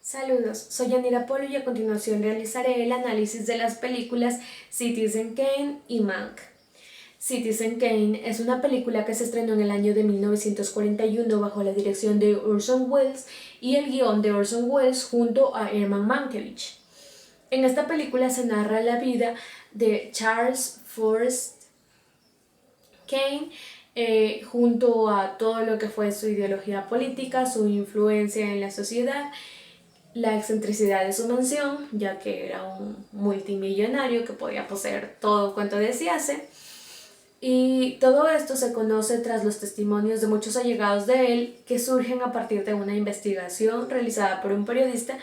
Saludos, soy Yanira Polo y a continuación realizaré el análisis de las películas Citizen Kane y Mank. Citizen Kane es una película que se estrenó en el año de 1941 bajo la dirección de Orson Welles y el guión de Orson Welles junto a Herman Mankiewicz. En esta película se narra la vida de Charles Forrest Kane junto a todo lo que fue su ideología política, su influencia en la sociedad, la excentricidad de su mansión, ya que era un multimillonario que podía poseer todo cuanto desease. Y todo esto se conoce tras los testimonios de muchos allegados de él que surgen a partir de una investigación realizada por un periodista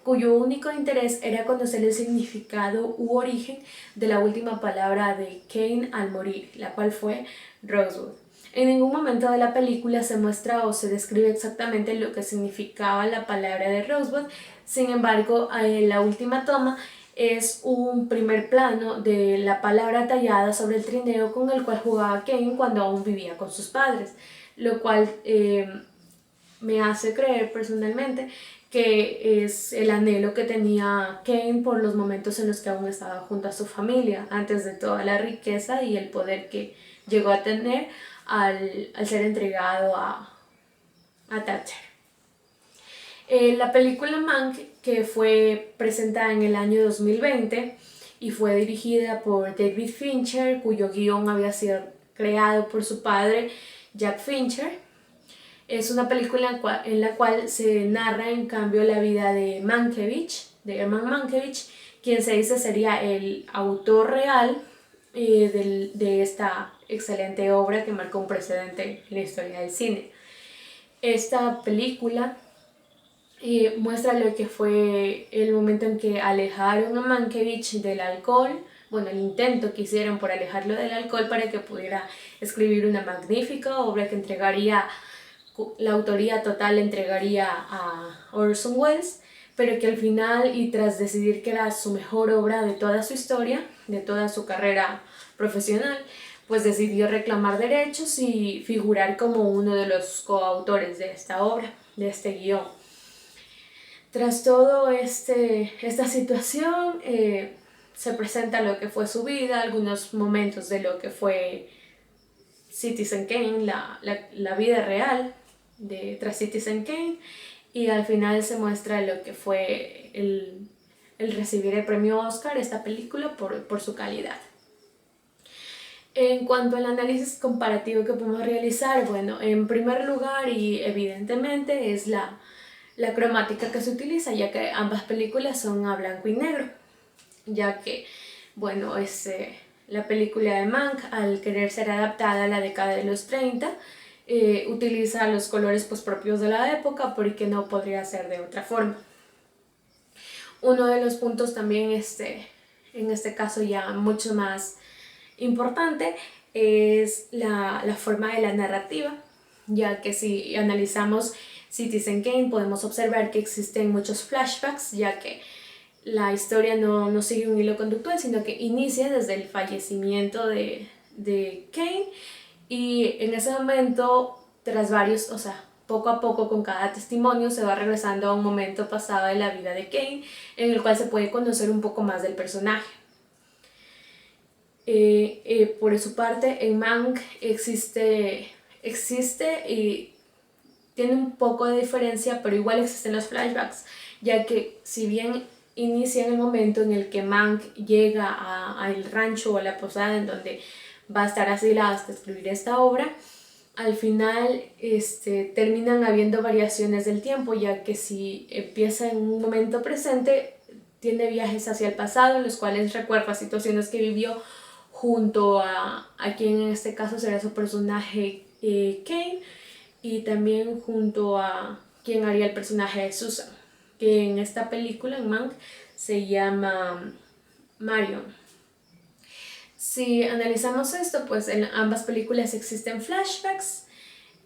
cuyo único interés era conocer el significado u origen de la última palabra de Kane al morir, la cual fue Rosewood. En ningún momento de la película se muestra o se describe exactamente lo que significaba la palabra de Rosewood, sin embargo, en la última toma es un primer plano de la palabra tallada sobre el trineo con el cual jugaba Kane cuando aún vivía con sus padres, lo cual me hace creer personalmente que es el anhelo que tenía Kane por los momentos en los que aún estaba junto a su familia, antes de toda la riqueza y el poder que llegó a tener al ser entregado a Thatcher. La película Mank, que fue presentada en el año 2020 y fue dirigida por David Fincher, cuyo guión había sido creado por su padre Jack Fincher, es una película en la cual se narra en cambio la vida de Mankiewicz, de Herman Mankiewicz, quien se dice sería el autor real de esta excelente obra que marcó un precedente en la historia del cine. Esta película muestra lo que fue el momento en que alejaron a Mankiewicz del alcohol, bueno, el intento que hicieron por alejarlo del alcohol para que pudiera escribir una magnífica obra que entregaría, la autoría total entregaría a Orson Welles, pero que al final y tras decidir que era su mejor obra de toda su historia, de toda su carrera profesional, pues decidió reclamar derechos y figurar como uno de los coautores de esta obra, de este guión. Tras todo esta situación, se presenta lo que fue su vida, algunos momentos de lo que fue Citizen Kane, la vida real tras Citizen Kane, y al final se muestra lo que fue el recibir el premio Oscar, esta película, por su calidad. En cuanto al análisis comparativo que podemos realizar, bueno, en primer lugar y evidentemente es la cromática que se utiliza, ya que ambas películas son a blanco y negro, ya que, bueno, la película de Mank, al querer ser adaptada a la década de los 30, utiliza los colores pues, propios de la época, porque no podría ser de otra forma. Uno de los puntos también, en este caso ya mucho más importante, es la forma de la narrativa, ya que si analizamos Citizen Kane podemos observar que existen muchos flashbacks, ya que la historia no sigue un hilo conductual, sino que inicia desde el fallecimiento de Kane, y en ese momento, tras varios, o sea, poco a poco con cada testimonio se va regresando a un momento pasado de la vida de Kane, en el cual se puede conocer un poco más del personaje. Por su parte, en Mank existe y tiene un poco de diferencia, pero igual existen los flashbacks, ya que si bien inicia en el momento en el que Mank llega al rancho o a la posada en donde va a estar asilado hasta escribir esta obra, al final terminan habiendo variaciones del tiempo, ya que si empieza en un momento presente, tiene viajes hacia el pasado en los cuales recuerda situaciones que vivió junto a quien en este caso será su personaje Kane, y también junto a quien haría el personaje de Susan, que en esta película, en Mank, se llama Marion. Si analizamos esto, pues en ambas películas existen flashbacks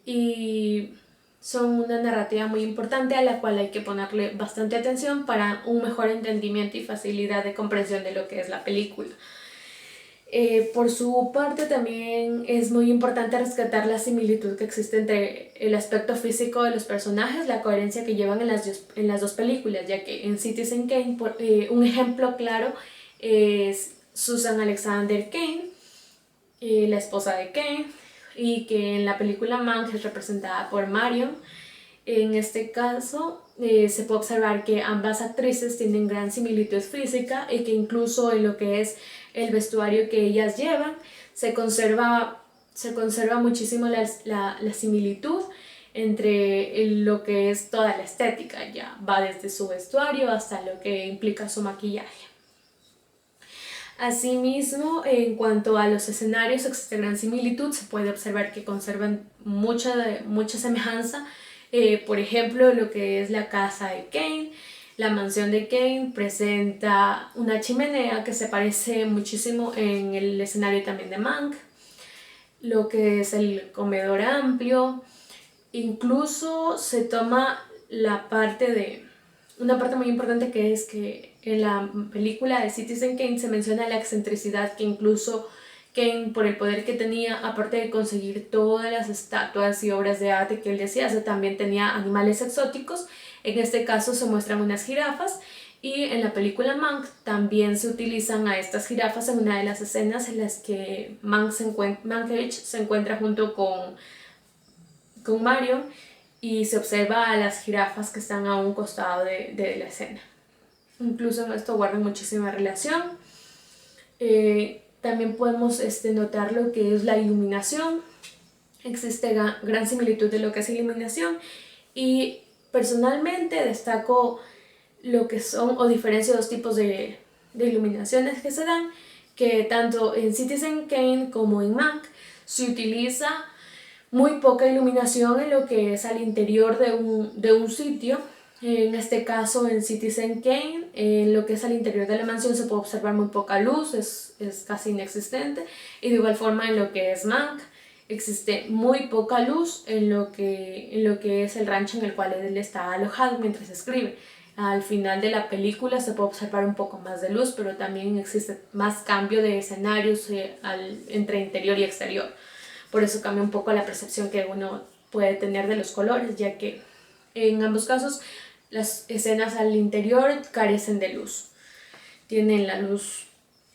y son una narrativa muy importante a la cual hay que ponerle bastante atención para un mejor entendimiento y facilidad de comprensión de lo que es la película. Por su parte también es muy importante rescatar la similitud que existe entre el aspecto físico de los personajes, la coherencia que llevan en las dos películas, ya que en Citizen Kane un ejemplo claro es Susan Alexander Kane, la esposa de Kane, y que en la película Mank es representada por Marion. En este caso se puede observar que ambas actrices tienen gran similitud física y que incluso en lo que es el vestuario que ellas llevan se conserva muchísimo la similitud entre lo que es toda la estética, ya va desde su vestuario hasta lo que implica su maquillaje. Asimismo, en cuanto a los escenarios, existe gran similitud, se puede observar que conservan mucha semejanza. Por ejemplo, lo que es la casa de Kane, la mansión de Kane presenta una chimenea que se parece muchísimo en el escenario también de Mank, lo que es el comedor amplio, incluso se toma una parte muy importante, que es que en la película de Citizen Kane se menciona la excentricidad que incluso Kane, por el poder que tenía, aparte de conseguir todas las estatuas y obras de arte que él decía, también tenía animales exóticos. En este caso se muestran unas jirafas, y en la película Mank también se utilizan a estas jirafas en una de las escenas en las que Mankiewicz se encuentra junto con Mario, y se observa a las jirafas que están a un costado de la escena. Incluso en esto guardan muchísima relación. También podemos notar lo que es la iluminación. Existe gran similitud de lo que es iluminación, y personalmente destaco lo que son o diferencio dos tipos de iluminaciones que se dan, que tanto en Citizen Kane como en Mank se utiliza muy poca iluminación en lo que es al interior de un sitio. En este caso, en Citizen Kane, en lo que es al interior de la mansión se puede observar muy poca luz, es casi inexistente, y de igual forma en lo que es Mank existe muy poca luz en lo que es el rancho en el cual él está alojado mientras escribe. Al final de la película se puede observar un poco más de luz, pero también existe más cambio de escenarios entre interior y exterior. Por eso cambia un poco la percepción que uno puede tener de los colores, ya que en ambos casos las escenas al interior carecen de luz. Tienen la luz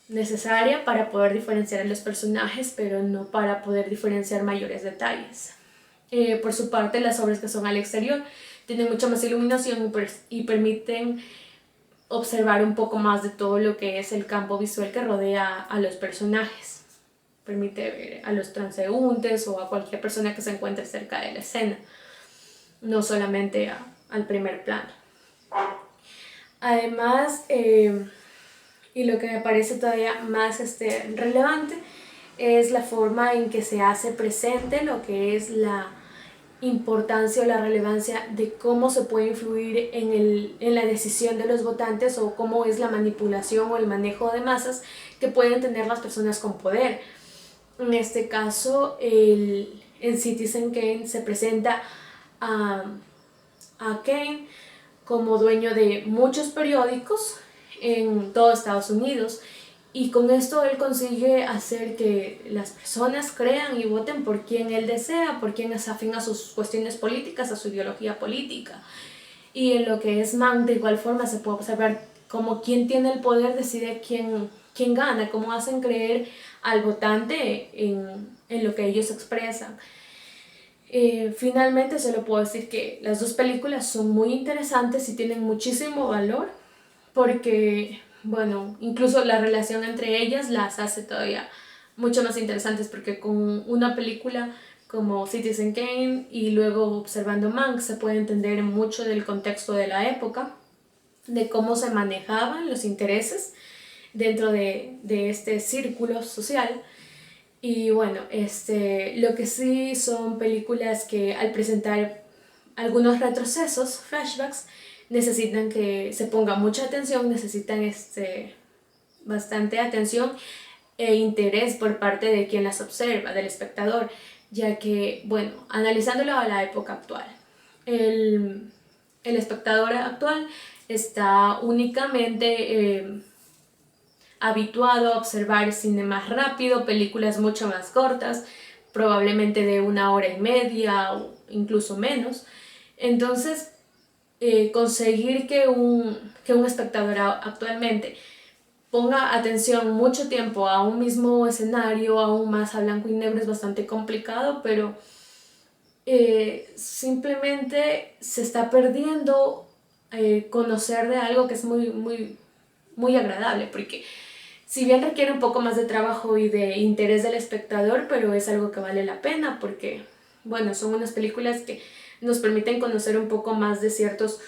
necesaria para poder diferenciar a los personajes, pero no para poder diferenciar mayores detalles. Por su parte, las obras que son al exterior tienen mucha más iluminación y permiten observar un poco más de todo lo que es el campo visual que rodea a los personajes. Permite ver a los transeúntes o a cualquier persona que se encuentre cerca de la escena, no solamente al primer plano. Además, y lo que me parece todavía más relevante, es la forma en que se hace presente lo que es la importancia o la relevancia de cómo se puede influir en la decisión de los votantes, o cómo es la manipulación o el manejo de masas que pueden tener las personas con poder. En este caso, en Citizen Kane se presenta a Kane como dueño de muchos periódicos en todo Estados Unidos, y con esto él consigue hacer que las personas crean y voten por quien él desea, por quien es afín a sus cuestiones políticas, a su ideología política. Y en lo que es Mank, de igual forma se puede observar cómo quien tiene el poder decide quién gana, cómo hacen creer al votante en lo que ellos expresan. Finalmente solo puedo decir que las dos películas son muy interesantes y tienen muchísimo valor, porque, bueno, incluso la relación entre ellas las hace todavía mucho más interesantes, porque con una película como Citizen Kane y luego observando Mank se puede entender mucho del contexto de la época, de cómo se manejaban los intereses dentro de este círculo social. Y bueno, lo que sí son películas que al presentar algunos retrocesos, flashbacks, necesitan que se ponga mucha atención, necesitan bastante atención e interés por parte de quien las observa, del espectador, ya que, bueno, analizándolo a la época actual, el espectador actual está únicamente habituado a observar cine más rápido, películas mucho más cortas, probablemente de 1 hora y media o incluso menos. Entonces, conseguir que un espectador actualmente ponga atención mucho tiempo a un mismo escenario, aún más a blanco y negro, es bastante complicado, pero simplemente se está perdiendo conocer de algo que es muy agradable, porque si bien requiere un poco más de trabajo y de interés del espectador, pero es algo que vale la pena porque, bueno, son unas películas que nos permiten conocer un poco más de ciertos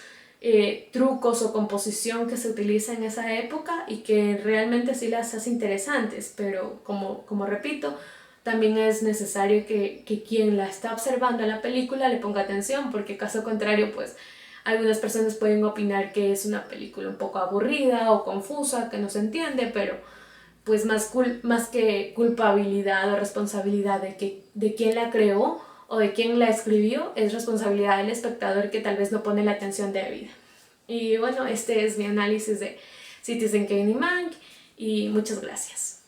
trucos o composición que se utiliza en esa época y que realmente sí las hace interesantes, pero como repito, también es necesario que quien la está observando en la película le ponga atención, porque caso contrario, pues algunas personas pueden opinar que es una película un poco aburrida o confusa, que no se entiende, pero pues más que culpabilidad o responsabilidad de quién la creó o de quién la escribió, es responsabilidad del espectador que tal vez no pone la atención debida. Y bueno, este es mi análisis de Citizen Kane y Mank y muchas gracias.